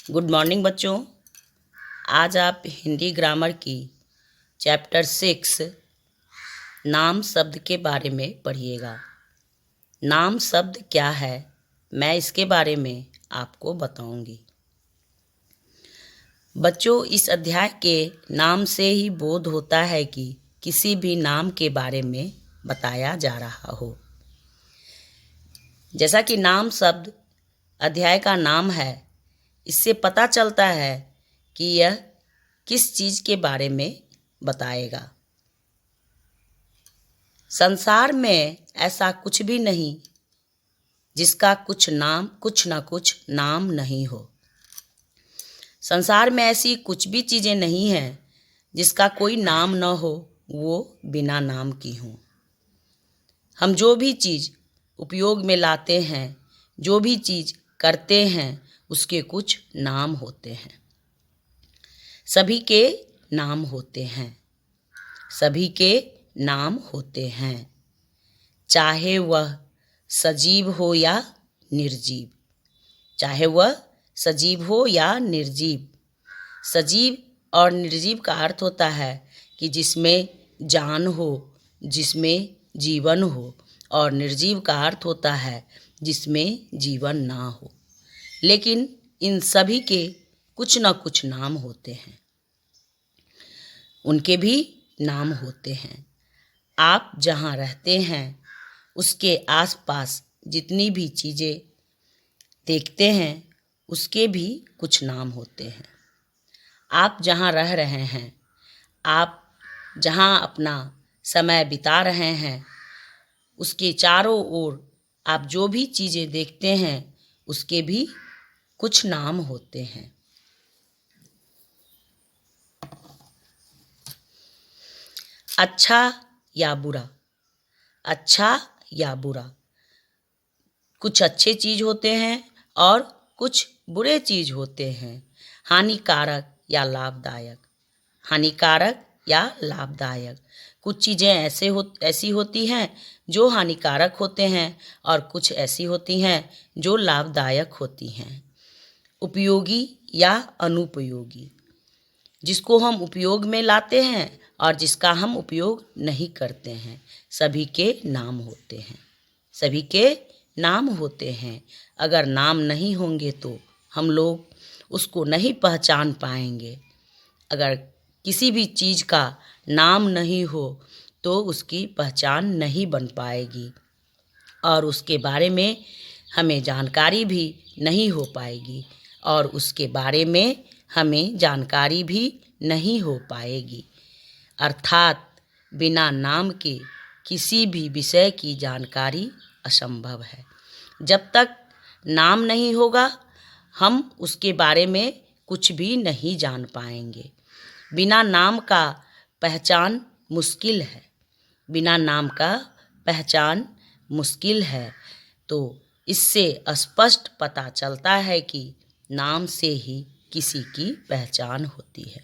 Good morning बच्चों। आज आप हिंदी ग्रामर की चैप्टर 6 नाम शब्द के बारे में पढ़िएगा। नाम शब्द क्या है, मैं इसके बारे में आपको बताऊंगी। बच्चों, इस अध्याय के नाम से ही बोध होता है कि किसी भी नाम के बारे में बताया जा रहा हो। जैसा कि नाम शब्द अध्याय का नाम है, इससे पता चलता है कि यह किस चीज़ के बारे में बताएगा। संसार में ऐसा कुछ भी नहीं जिसका कुछ न कुछ नाम नहीं हो। संसार में ऐसी कुछ भी चीज़ें नहीं हैं जिसका कोई नाम न हो, वो बिना नाम की हों। हम जो भी चीज़ उपयोग में लाते हैं, जो भी चीज़ करते हैं, उसके कुछ नाम होते हैं। सभी के नाम होते हैं, सभी के नाम होते हैं, चाहे वह सजीव हो या निर्जीव। चाहे वह सजीव हो या निर्जीव। सजीव और निर्जीव का अर्थ होता है कि जिसमें जान हो, जिसमें जीवन हो, और निर्जीव का अर्थ होता है जिसमें जीवन ना हो। लेकिन इन सभी के कुछ न कुछ नाम होते हैं, उनके भी नाम होते हैं। आप जहाँ रहते हैं उसके आसपास जितनी भी चीज़ें देखते हैं उसके भी कुछ नाम होते हैं। आप जहाँ रह रहे हैं, आप जहाँ अपना समय बिता रहे हैं, उसके चारों ओर आप जो भी चीज़ें देखते हैं उसके भी कुछ नाम होते हैं। अच्छा या बुरा, अच्छा या बुरा। कुछ अच्छे चीज़ होते हैं और कुछ बुरे चीज़ होते हैं। हानिकारक या लाभदायक, हानिकारक या लाभदायक। कुछ चीज़ें ऐसी होती हैं जो हानिकारक होते हैं और कुछ ऐसी होती हैं जो लाभदायक होती हैं। उपयोगी या अनुपयोगी, जिसको हम उपयोग में लाते हैं और जिसका हम उपयोग नहीं करते हैं, सभी के नाम होते हैं, सभी के नाम होते हैं। अगर नाम नहीं होंगे तो हम लोग उसको नहीं पहचान पाएंगे। अगर किसी भी चीज़ का नाम नहीं हो तो उसकी पहचान नहीं बन पाएगी और उसके बारे में हमें जानकारी भी नहीं हो पाएगी और उसके बारे में हमें जानकारी भी नहीं हो पाएगी। अर्थात बिना नाम के किसी भी विषय की जानकारी असंभव है। जब तक नाम नहीं होगा हम उसके बारे में कुछ भी नहीं जान पाएंगे। बिना नाम का पहचान मुश्किल है, बिना नाम का पहचान मुश्किल है। तो इससे स्पष्ट पता चलता है कि नाम से ही किसी की पहचान होती है,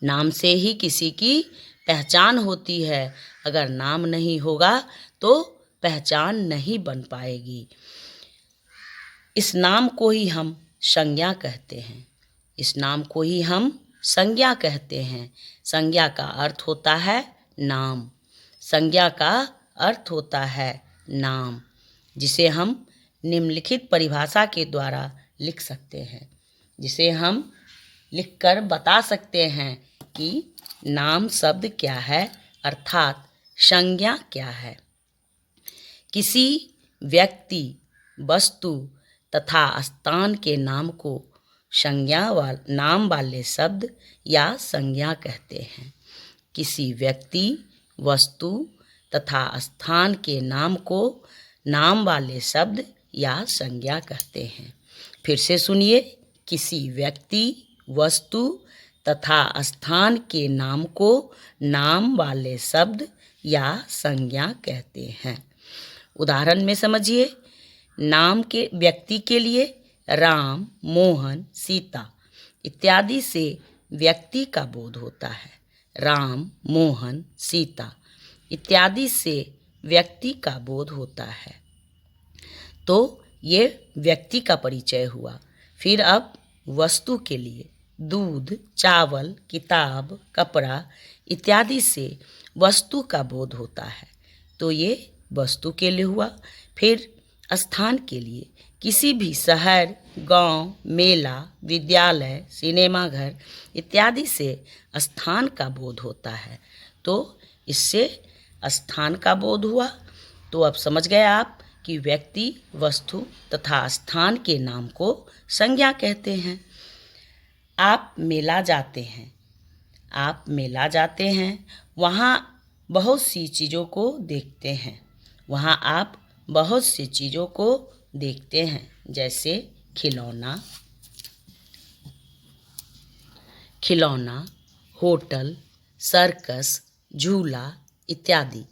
नाम से ही किसी की पहचान होती है। अगर नाम नहीं होगा तो पहचान नहीं बन पाएगी। इस नाम को ही हम संज्ञा कहते हैं, इस नाम को ही हम संज्ञा कहते हैं। संज्ञा का अर्थ होता है नाम, संज्ञा का अर्थ होता है नाम, जिसे हम निम्नलिखित परिभाषा के द्वारा लिख सकते हैं, जिसे हम लिखकर बता सकते हैं कि नाम शब्द क्या है, अर्थात संज्ञा क्या है। किसी व्यक्ति, वस्तु तथा स्थान के नाम को नाम वाले शब्द या संज्ञा कहते हैं। किसी व्यक्ति, वस्तु तथा स्थान के नाम को नाम वाले शब्द या संज्ञा कहते हैं। फिर से सुनिए, किसी व्यक्ति, वस्तु तथा स्थान के नाम को नाम वाले शब्द या संज्ञा कहते हैं। उदाहरण में समझिए, नाम के व्यक्ति के लिए राम, मोहन, सीता इत्यादि से व्यक्ति का बोध होता है। राम, मोहन, सीता इत्यादि से व्यक्ति का बोध होता है। तो ये व्यक्ति का परिचय हुआ। फिर अब वस्तु के लिए। दूध, चावल, किताब, कपड़ा इत्यादि से वस्तु का बोध होता है, तो ये वस्तु के लिए हुआ। फिर स्थान के लिए, किसी भी शहर, गांव, मेला, विद्यालय, सिनेमाघर इत्यादि से स्थान का बोध होता है, तो इससे स्थान का बोध हुआ। तो अब समझ गए आप कि व्यक्ति, वस्तु तथा स्थान के नाम को संज्ञा कहते हैं। आप मेला जाते हैं, आप मेला जाते हैं, वहाँ बहुत सी चीज़ों को देखते हैं, वहाँ आप बहुत सी चीज़ों को देखते हैं, जैसे खिलौना, होटल, सर्कस, झूला इत्यादि।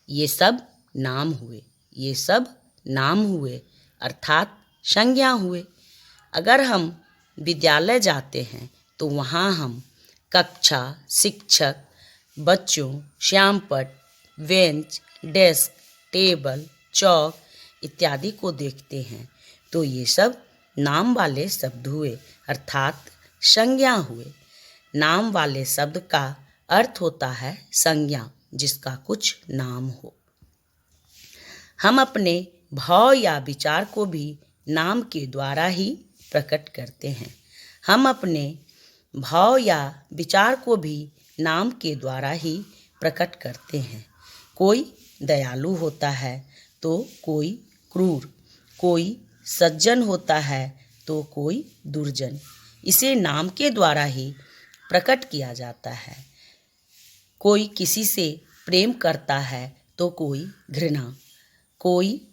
ये सब नाम हुए, ये सब नाम हुए अर्थात संज्ञा हुए। अगर हम विद्यालय जाते हैं तो वहाँ हम कक्षा, शिक्षक, बच्चों, श्यामपट्ट, बेंच, डेस्क, टेबल, चौक इत्यादि को देखते हैं, तो ये सब नाम वाले शब्द हुए अर्थात संज्ञा हुए। नाम वाले शब्द का अर्थ होता है संज्ञा, जिसका कुछ नाम हो। हम अपने भाव या विचार को भी नाम के द्वारा ही प्रकट करते हैं। हम अपने भाव या विचार को भी नाम के द्वारा ही प्रकट करते हैं। कोई दयालु होता है तो कोई क्रूर, कोई सज्जन होता है तो कोई दुर्जन, इसे नाम के द्वारा ही प्रकट किया जाता है। कोई किसी से प्रेम करता है तो कोई घृणा, कोई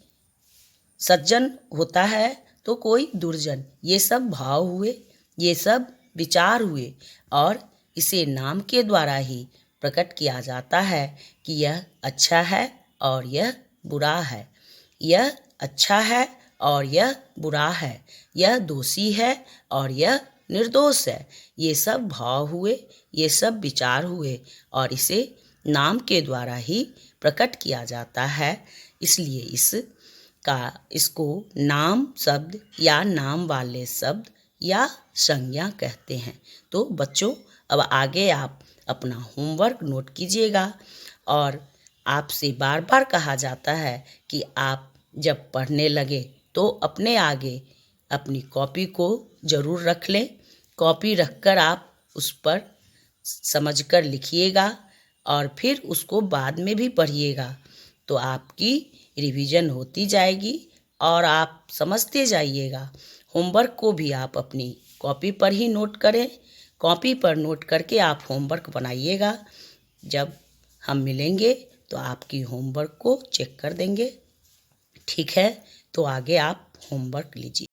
सज्जन होता है तो कोई दुर्जन, ये सब भाव हुए, ये सब विचार हुए और इसे नाम के द्वारा ही प्रकट किया जाता है कि यह अच्छा है और यह बुरा है, यह अच्छा है और यह बुरा है, यह दोषी है और यह निर्दोष है। ये सब भाव हुए, ये सब विचार हुए और इसे नाम के द्वारा ही प्रकट किया जाता है। इसलिए इसको नाम शब्द या नाम वाले शब्द या संज्ञा कहते हैं। तो बच्चों, अब आगे आप अपना होमवर्क नोट कीजिएगा और आपसे बार बार कहा जाता है कि आप जब पढ़ने लगे तो अपने आगे अपनी कॉपी को ज़रूर रख लें। कॉपी रखकर आप उस पर समझकर लिखिएगा और फिर उसको बाद में भी पढ़िएगा, तो आपकी रिवीजन होती जाएगी और आप समझते जाइएगा। होमवर्क को भी आप अपनी कॉपी पर ही नोट करें, कॉपी पर नोट करके आप होमवर्क बनाइएगा। जब हम मिलेंगे तो आपकी होमवर्क को चेक कर देंगे। ठीक है, तो आगे आप होमवर्क लीजिए।